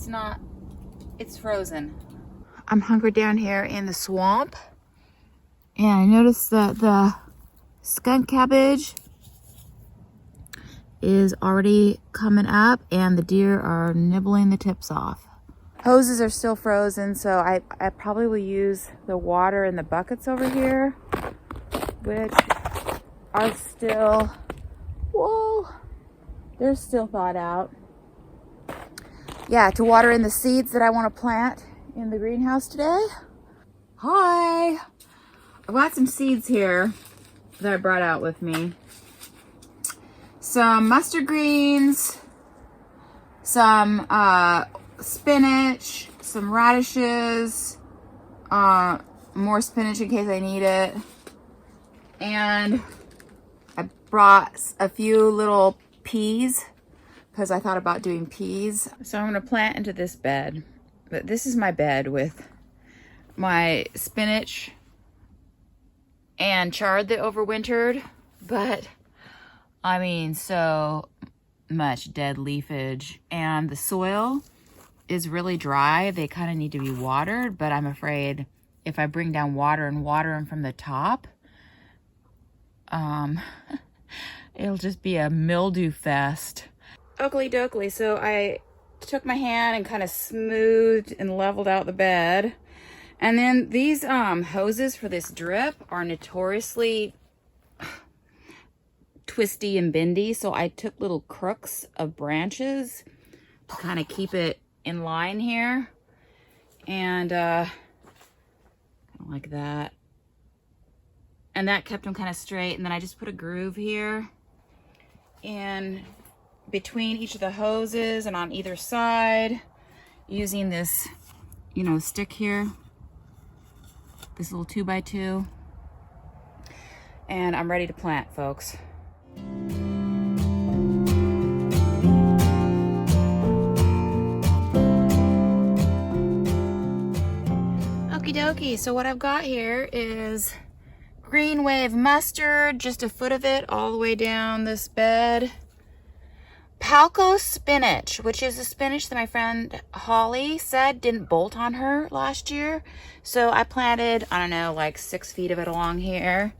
not, it's frozen. I'm hunkered down here in the swamp. And I noticed that the skunk cabbage is already coming up and the deer are nibbling the tips off. Hoses are still frozen, so I probably will use the water in the buckets over here, which are still, whoa, they're still thawed out. Yeah, to water in the seeds that I want to plant in the greenhouse today. Hi! I've got some seeds here that I brought out with me. Some mustard greens, some spinach, some radishes, more spinach in case I need it. And I brought a few little peas because I thought about doing peas. So I'm gonna plant into this bed. But this is my bed with my spinach and chard that overwintered. But I mean, so much dead leafage, and the soil is really dry. They kind of need to be watered, but I'm afraid if I bring down water and water them from the top, it'll just be a mildew fest. Oakley dokley. So I took my hand and kind of smoothed and leveled out the bed. And then these hoses for this drip are notoriously twisty and bendy, so I took little crooks of branches to kind of keep it in line here, and like that, and that kept them kind of straight. And then I just put a groove here in between each of the hoses and on either side using this, you know, stick here, this little 2x2, and I'm ready to plant, folks. Okie dokie, so what I've got here is green wave mustard, just a foot of it all the way down this bed. Palco spinach, which is the spinach that my friend Holly said didn't bolt on her last year. So I planted, I don't know, like 6 feet of it along here.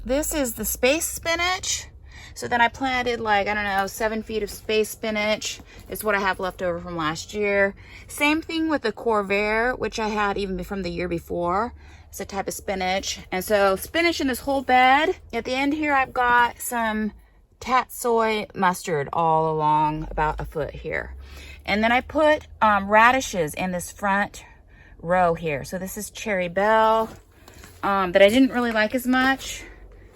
This is the space spinach. So then I planted like, I don't know, 7 feet of space spinach is what I have left over from last year. Same thing with the Corvair, which I had even from the year before. It's a type of spinach. And so spinach in this whole bed. At the end here, I've got some tatsoi mustard all along about a foot here. And then I put radishes in this front row here. So this is Cherry Bell that I didn't really like as much.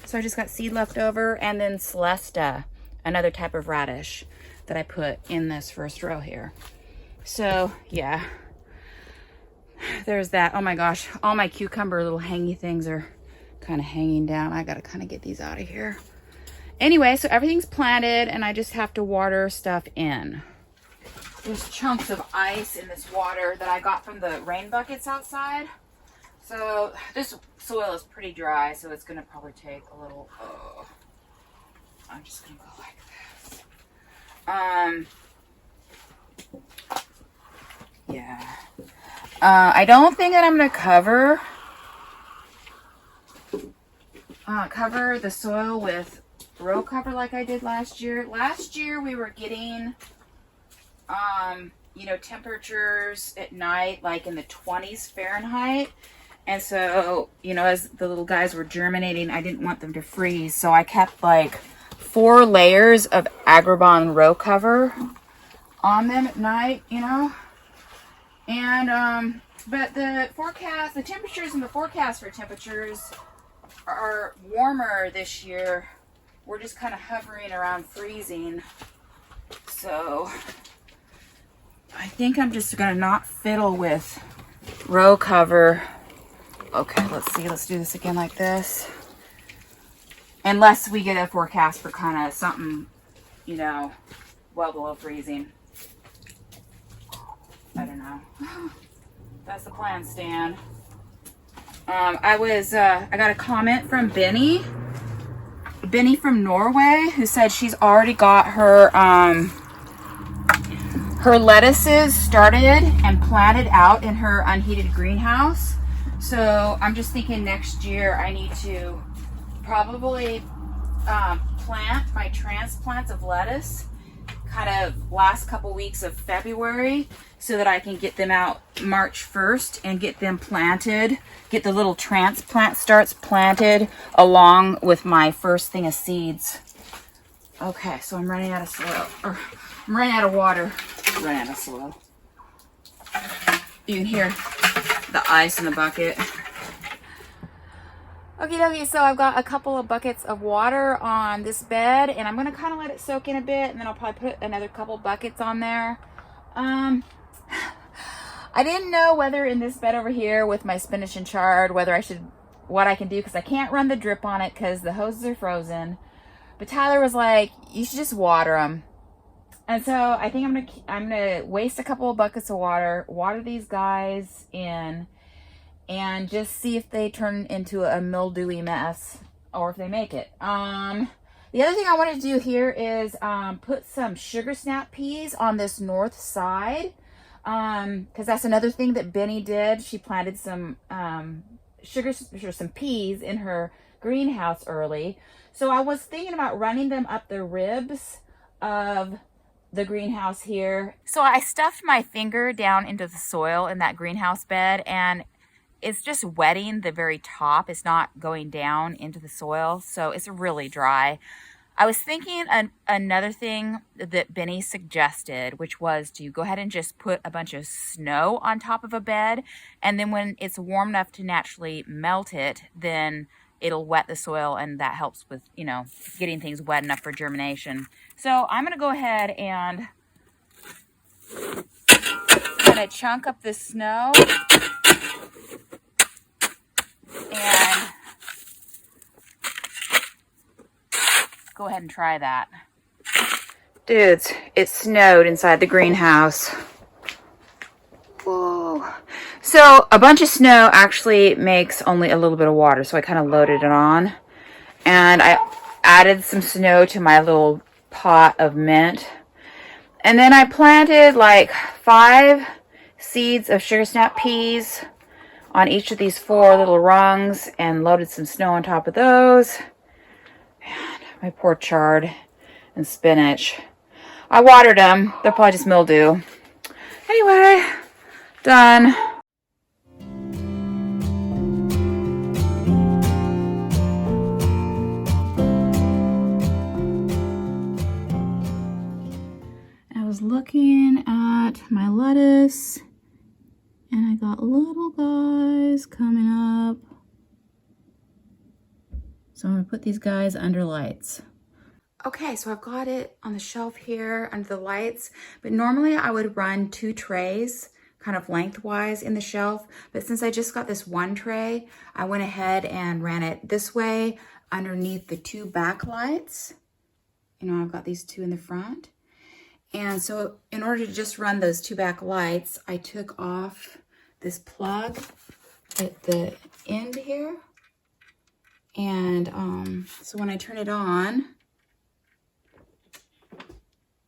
So I just got seed left over, and then Celesta, another type of radish that I put in this first row here. So yeah, there's that. Oh my gosh, all my cucumber little hangy things are kind of hanging down. I gotta kind of get these out of here. Anyway, so everything's planted and I just have to water stuff in. There's chunks of ice in this water that I got from the rain buckets outside. So this soil is pretty dry, so it's gonna probably take a little, I'm just gonna go like this. Yeah. I don't think that I'm gonna cover the soil with row cover like I did last year. Last year we were getting, you know, temperatures at night like in the 20s Fahrenheit. And so, you know, as the little guys were germinating, I didn't want them to freeze. So I kept like 4 layers of Agribon row cover on them at night, you know. And, but the forecast, the temperatures in the forecast for temperatures are warmer this year. We're just kind of hovering around freezing. So I think I'm just gonna not fiddle with row cover. Okay, let's see. Let's do this again like this. Unless we get a forecast for kind of something, you know, well below freezing. I don't know. That's the plan, Stan. I got a comment from Benny from Norway, who said she's already got her her lettuces started and planted out in her unheated greenhouse. So I'm just thinking next year I need to probably plant my transplants of lettuce kind of last couple weeks of February so that I can get them out March 1st and get them planted, get the little transplant starts planted along with my first thing of seeds. Okay, so I'm running out of soil, or I'm running out of water. Running out of soil. You can hear the ice in the bucket. Okay, dokie, so I've got a couple of buckets of water on this bed, and I'm gonna kind of let it soak in a bit, and then I'll probably put another couple buckets on there. I didn't know whether in this bed over here with my spinach and chard, what I can do, because I can't run the drip on it because the hoses are frozen. But Tyler was like, you should just water them. And so I think I'm gonna waste a couple of buckets of water these guys in, and just see if they turn into a mildewy mess or if they make it. The other thing I wanted to do here is put some sugar snap peas on this north side, because that's another thing that Benny did. She planted some some peas in her greenhouse early. So I was thinking about running them up the ribs of the greenhouse here. So I stuffed my finger down into the soil in that greenhouse bed, and it's just wetting the very top. It's not going down into the soil, so it's really dry. I was thinking another thing that Benny suggested, which was to go ahead and just put a bunch of snow on top of a bed, and then when it's warm enough to naturally melt it, then it'll wet the soil, and that helps with, you know, getting things wet enough for germination. So I'm gonna go ahead and kind of chunk up this snow and go ahead and try that. Dudes, it snowed inside the greenhouse. Whoa. So a bunch of snow actually makes only a little bit of water, so I kind of loaded it on. And I added some snow to my little pot of mint. And then I planted like 5 seeds of sugar snap peas on each of these 4 little rungs and loaded some snow on top of those. And my poor chard and spinach. I watered them. They're probably just mildew. Anyway, done. I was looking at my lettuce, and I got little guys coming up. So I'm gonna put these guys under lights. Okay, so I've got it on the shelf here under the lights, but normally I would run 2 trays kind of lengthwise in the shelf, but since I just got this 1 tray, I went ahead and ran it this way underneath the 2 back lights. You know, I've got these 2 in the front. And so in order to just run those 2 back lights, I took off this plug at the end here. And so when I turn it on,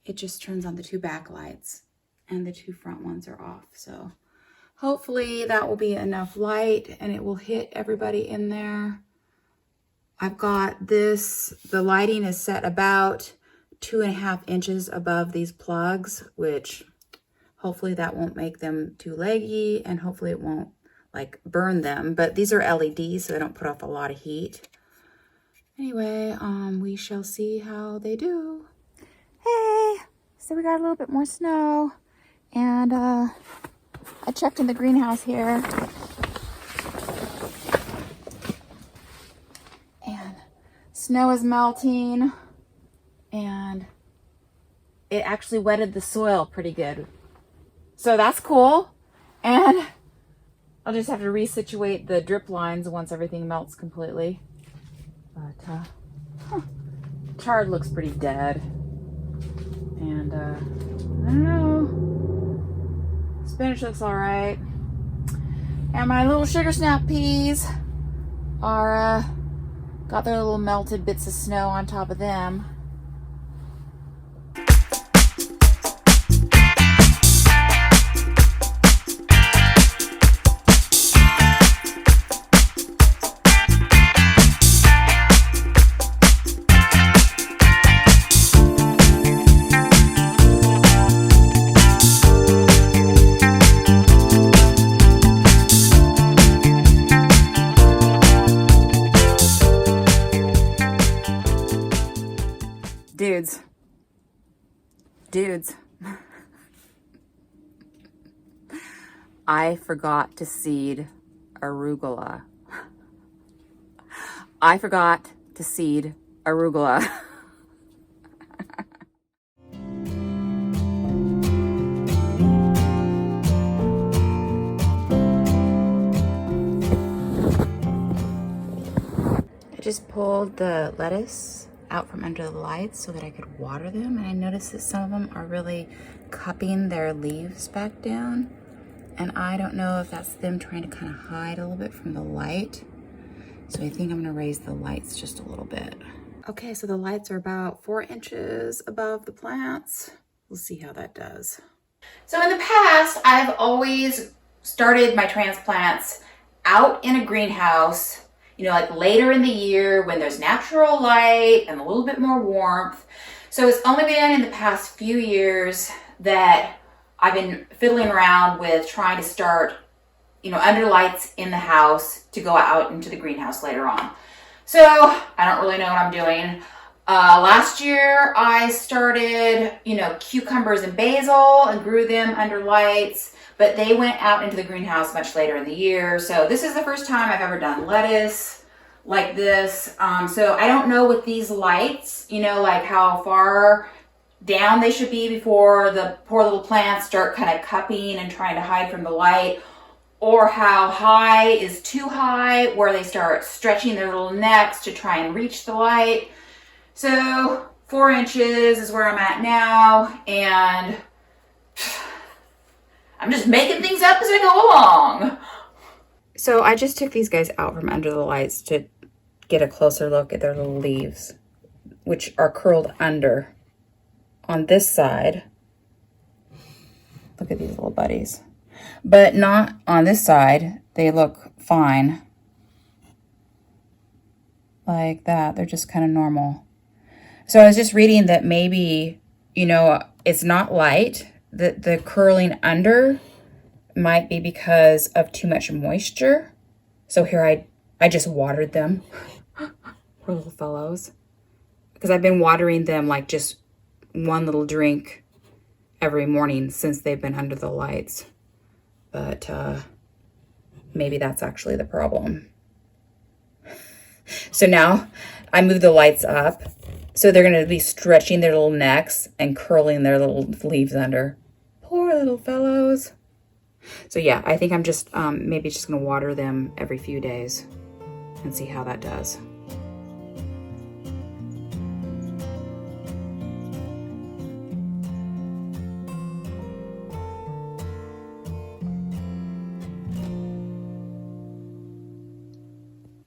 it just turns on the 2 back lights and the 2 front ones are off. So hopefully that will be enough light and it will hit everybody in there. I've got this, the lighting is set about 2.5 inches above these plugs, which hopefully that won't make them too leggy and hopefully it won't like burn them. But these are LEDs, so they don't put off a lot of heat. Anyway, we shall see how they do. Hey, so we got a little bit more snow, and I checked in the greenhouse here, and snow is melting, and it actually wetted the soil pretty good. So that's cool, and I'll just have to resituate the drip lines once everything melts completely. But chard looks pretty dead. And I don't know, spinach looks all right. And my little sugar snap peas are got their little melted bits of snow on top of them. Dudes, I forgot to seed arugula. I forgot to seed arugula. I just pulled the lettuce out from under the lights so that I could water them, and I noticed that some of them are really cupping their leaves back down, and I don't know if that's them trying to kind of hide a little bit from the light. So I think I'm gonna raise the lights just a little bit. Okay, so the lights are about 4 inches above the plants. We'll see how that does. So in the past, I've always started my transplants out in a greenhouse, you know, like later in the year when there's natural light and a little bit more warmth. So it's only been in the past few years that I've been fiddling around with trying to start, you know, under lights in the house to go out into the greenhouse later on. So I don't really know what I'm doing. Last year I started, you know, cucumbers and basil and grew them under lights, but they went out into the greenhouse much later in the year. So this is the first time I've ever done lettuce like this. So I don't know with these lights, you know, like how far down they should be before the poor little plants start kind of cupping and trying to hide from the light, or how high is too high where they start stretching their little necks to try and reach the light. So 4 inches is where I'm at now, and I'm just making things up as I go along. So I just took these guys out from under the lights to get a closer look at their little leaves, which are curled under on this side. Look at these little buddies. But not on this side. They look fine. Like that. They're just kind of normal. So I was just reading that maybe, you know, it's not light. The curling under might be because of too much moisture. So here I just watered them. Poor little fellows. Because I've been watering them like just one little drink every morning since they've been under the lights. But maybe that's actually the problem. So now I move the lights up. So they're going to be stretching their little necks and curling their little leaves under. Poor little fellows. So yeah, I think I'm just maybe just going to water them every few days and see how that does.